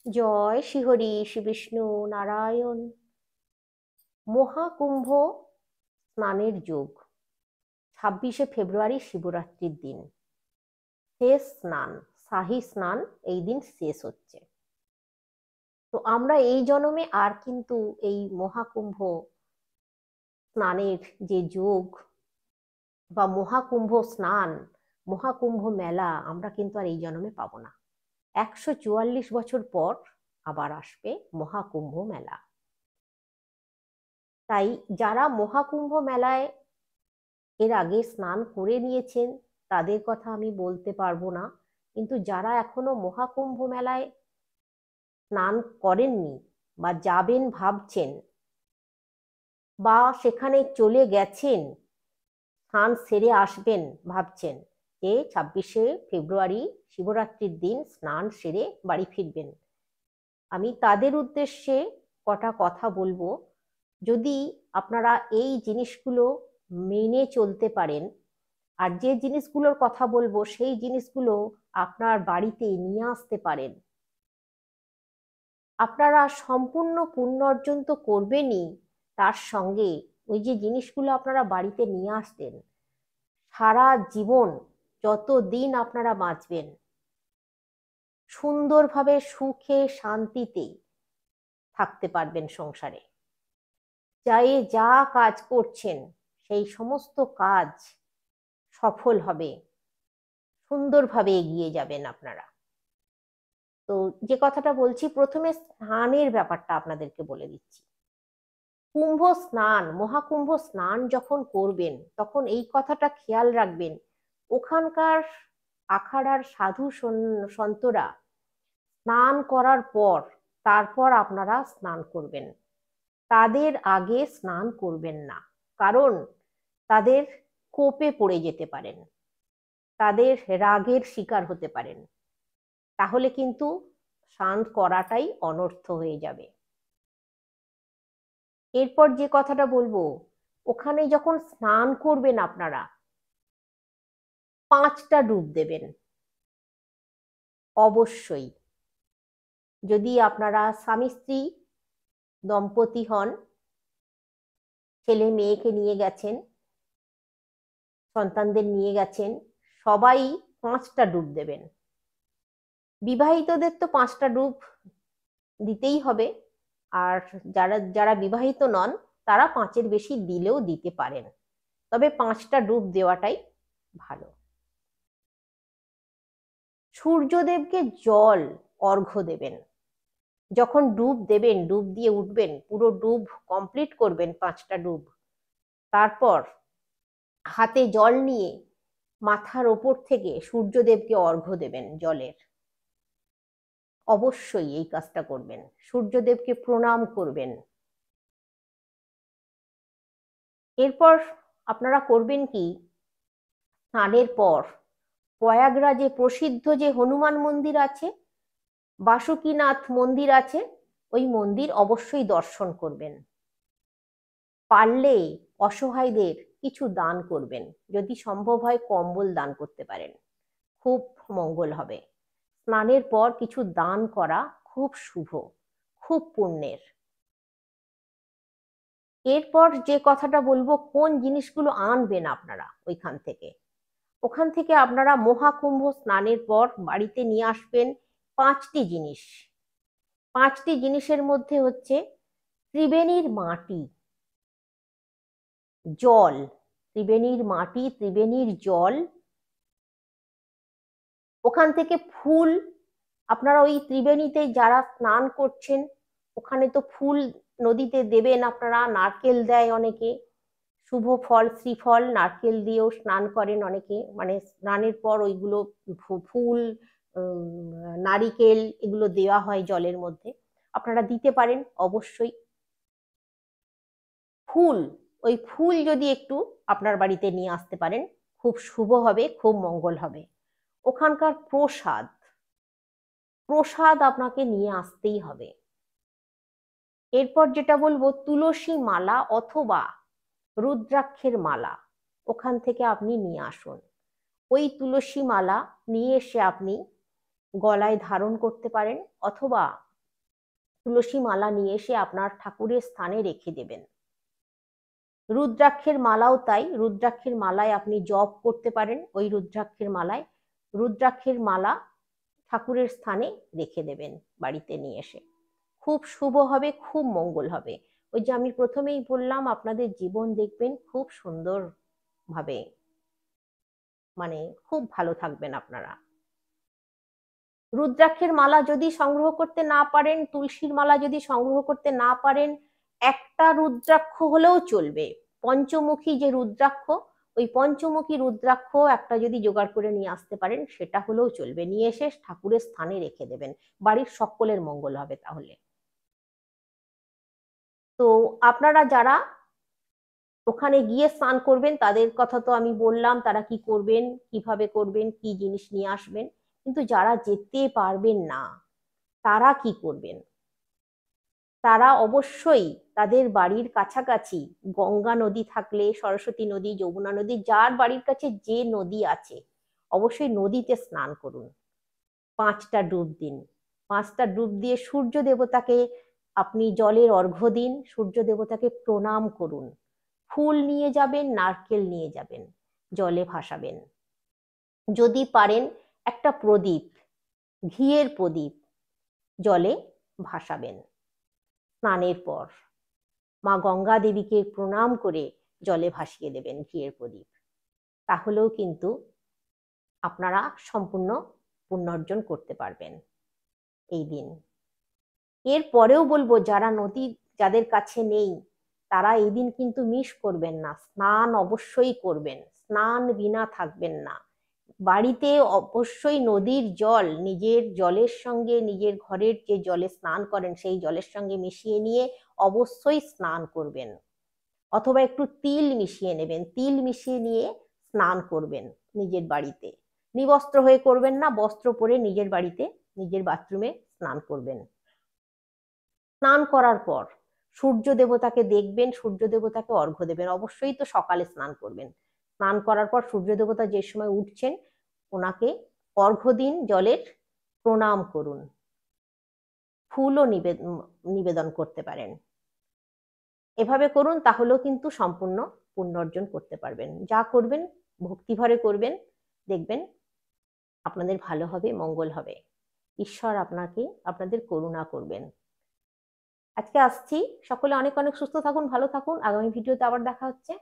জয় শ্রীহরি শ্রী বিষ্ণু নারায়ণ। মহাকুম্ভ স্নানের যোগ 26শে ফেব্রুয়ারি শিবরাত্রির দিন শেষ স্নান, শাহী স্নান এই দিন শেষ হচ্ছে। তো আমরা এই জন্মে আর কিন্তু এই মহাকুম্ভ স্নানের যে যোগ বা মহাকুম্ভ স্নান, মহাকুম্ভ মেলা আমরা কিন্তু আর এই জন্মে পাবো না। 144 বছর পর আবার আসবে মহাকুম্ভ মেলা। তাই যারা মহাকুম্ভ মেলায় এর আগে স্নান করে নিয়েছেন তাদের কথা আমি বলতে পারবো না, কিন্তু যারা এখনো মহাকুম্ভ মেলায় স্নান করেননি বা যাবেন ভাবছেন বা সেখানে চলে গেছেন, স্নান সেরে আসবেন ভাবছেন যে 26শে ফেব্রুয়ারি শিবরাত্রির দিন স্নান সেরে বাড়ি ফিরবেন, আমি তাদের উদ্দেশ্যে কটা কথা বলবো। যদি আপনারা এই জিনিসগুলো মেনে চলতে পারেন, আর যে জিনিসগুলোর কথা বলবো সেই জিনিসগুলো আপনার বাড়িতে নিয়ে আসতে পারেন, আপনারা সম্পূর্ণ পুণ্য অর্জন তো করবেনই, তার সঙ্গে ওই যে জিনিসগুলো আপনারা বাড়িতে নিয়ে আসতেন, সারা জীবন যত দিন আপনারা বাঁচবেন সুন্দরভাবে সুখে শান্তিতে থাকতে পারবেন সংসারে। যা কাজ করছেন সেই সমস্ত কাজ সফল হবে, সুন্দরভাবে এগিয়ে যাবেন আপনারা। তো যে কথাটা বলছি, প্রথমে স্নানের ব্যাপারটা আপনাদেরকে বলে দিচ্ছি। কুম্ভ স্নান, মহাকুম্ভ স্নান যখন করবেন তখন এই কথাটা খেয়াল রাখবেন, ওখানকার আখাড়ার সাধু সন্তরা স্নান করার পর তারপর আপনারা স্নান করবেন, তাদের আগে স্নান করবেন না। কারণ তাদের কোপে পড়ে যেতে পারেন, তাদের রাগের শিকার হতে পারেন, তাহলে কিন্তু স্নান করাটাই অনর্থ হয়ে যাবে। এরপর যে কথাটা বলবো, ওখানে যখন স্নান করবেন আপনারা 5টা ডুব দেবেন অবশ্যই। যদি আপনারা স্বামী স্ত্রী দম্পতি হন, ছেলে মেয়েকে নিয়ে গেছেন, সন্তানদের নিয়ে গেছেন, সবাই 5টা ডুব দেবেন। বিবাহিতদের তো 5টা ডুব দিতেই হবে, আর যারা যারা বিবাহিত নন তারা 5-এর বেশি দিলেও দিতে পারেন, তবে 5টা ডুব দেওয়াটাই ভালো। সূর্যদেবকে জল অর্ঘ্য দেবেন। যখন ডুব দেবেন, ডুব দিয়ে উঠবেন, পুরো ডুব কমপ্লিট করবেন 5টা ডুব, তারপর হাতে জল নিয়ে মাথার ওপর থেকে সূর্যদেবকে অর্ঘ্য দেবেন জলের। অবশ্যই এই কাজটা করবেন, সূর্যদেবকে প্রণাম করবেন। এরপর আপনারা করবেন কি, স্নানের পর প্রয়াগরাজে প্রসিদ্ধ যে হনুমান মন্দির আছে, বাসুকীনাথ মন্দির আছে, ওই মন্দির অবশ্যই দর্শন করবেন। পারলে অসহায়দের কিছু দান করবেন, যদি সম্ভব হয় কম্বল দান করতে পারেন, খুব মঙ্গল হবে। স্নানের পর কিছু দান করা খুব শুভ, খুব পুণ্যের। এরপর যে কথাটা বলবো, কোন জিনিসগুলো আনবেন আপনারা ওইখান থেকে, ওখান থেকে আপনারা মহাকুম্ভ স্নানের পর বাড়িতে নিয়ে আসবেন 5টি জিনিস। 5টি জিনিসের মধ্যে হচ্ছে ত্রিবেণীর মাটি, জল, ত্রিবেণীর মাটি, ত্রিবেণীর জল, ওখান থেকে ফুল। আপনারা ওই ত্রিবেণীতে যারা স্নান করছেন ওখানে তো ফুল নদীতে দেবেন আপনারা, নারকেল দেয় অনেকে, শুভ ফল শ্রীফল নারকেল দিয়েও স্নান করেন অনেকে, মানে স্নানের পর ওইগুলো ফুল, নারিকেল এগুলো দেওয়া হয় জলের মধ্যে, আপনারা দিতে পারেন অবশ্যই। ফুল, ওই ফুল যদি একটু আপনার বাড়িতে নিয়ে আসতে পারেন খুব শুভ হবে, খুব মঙ্গল হবে। ওখানকার প্রসাদ, প্রসাদ আপনাকে নিয়ে আসতেই হবে। এরপর যেটা বলবো, তুলসী মালা অথবা রুদ্রাক্ষের মালা ওখান থেকে আপনি নিয়ে আসুন। ওই তুলসী মালা নিয়ে এসে আপনি গলায় ধারণ করতে পারেন, অথবা তুলসী মালা নিয়ে এসে আপনার ঠাকুরের স্থানে রেখে দেবেন। রুদ্রাক্ষের মালাও তাই, রুদ্রাক্ষের মালায় আপনি জপ করতে পারেন। ওই রুদ্রাক্ষের মালা ঠাকুরের স্থানে রেখে দেবেন বাড়িতে নিয়ে এসে। খুব শুভ হবে, খুব মঙ্গল হবে। ওই যে আমি প্রথমেই বললাম, আপনাদের জীবন দেখবেন খুব সুন্দর ভাবে, মানে খুব ভালো থাকবেন আপনারা। রুদ্রাক্ষের মালা যদি সংগ্রহ করতে না পারেন, তুলসীর মালা যদি সংগ্রহ করতে না পারেন, একটা রুদ্রাক্ষ হলেও চলবে। পঞ্চমুখী যে রুদ্রাক্ষ, ওই পঞ্চমুখী রুদ্রাক্ষ একটা যদি জোগাড় করে নিয়ে আসতে পারেন, সেটা হলেও চলবে। নিয়ে এসে ঠাকুরের স্থানে রেখে দেবেন, বাড়ির সকলের মঙ্গল হবে তাহলে। তো আপনারা যারা ওখানে গিয়ে স্নান করবেন, তাদের কথা তো আমি বললাম, তারা কি করবেন, কিভাবে করবেন, কি জিনিস নিয়ে আসবেন। কিন্তু যারা যেতে পারবেন না, তারা কি করবেন? তারা অবশ্যই তাদের বাড়ির কাছাকাছি গঙ্গা নদী থাকলে, সরস্বতী নদী, যমুনা নদী, যার বাড়ির কাছে যে নদী আছে, অবশ্যই নদীতে স্নান করুন। 5টা ডুব দিন। 5টা ডুব দিয়ে সূর্য দেবতাকে আপনি জলের অর্ঘ্য দিন, সূর্য দেবতাকে প্রণাম করুন। ফুল নিয়ে যাবেন, নারকেল নিয়ে যাবেন, জলে ভাসাবেন। যদি পারেন একটা প্রদীপ, ঘিয়ের প্রদীপ জলে ভাসাবেন। স্নানের পর মা গঙ্গা দেবীকে প্রণাম করে জলে ভাসিয়ে দেবেন ঘিয়ের প্রদীপ। তাহলেও কিন্তু আপনারা সম্পূর্ণ পুণ্যার্জন করতে পারবেন এই দিন। এর পরেও বলবো, যারা নদী যাদের কাছে নেই, তারা এই দিন কিন্তু মিস করবেন না, স্নান অবশ্যই করবেন। স্নান বিনা থাকবেন না। বাড়িতে অবশ্যই নদীর জল নিজের জলের সঙ্গে, নিজের ঘরের যে জলে স্নান করেন সেই জলের সঙ্গে মিশিয়ে নিয়ে অবশ্যই স্নান করবেন। অথবা একটু তিল মিশিয়ে নেবেন, তিল মিশিয়ে নিয়ে স্নান করবেন নিজের বাড়িতে। নিবস্ত্র হয়ে করবেন না, বস্ত্র পরে নিজের বাড়িতে, নিজের বাথরুমে স্নান করবেন। স্নান করার পর সূর্য দেবতাকে দেখবেন, সূর্য দেবতাকে অর্ঘ্য দেবেন। অবশ্যই তো সকালে স্নান করবেন। স্নান করার পর সূর্য দেবতা যে সময় উঠছেন, ওনাকে অর্ঘ্য দিন, জলের প্রণাম করুন। ফুলও নিবেদন করতে পারেন। এভাবে করুন, তাহলেও কিন্তু সম্পূর্ণ পুণ্য অর্জন করতে পারবেন। যা করবেন ভক্তিভরে করবেন, দেখবেন আপনাদের ভালো হবে, মঙ্গল হবে। ঈশ্বর আপনাদের করুণা করবেন। আজকে আসছি। সকলে অনেক অনেক সুস্থ থাকুন, ভালো থাকুন। আগামী ভিডিওতে আবার দেখা হচ্ছে।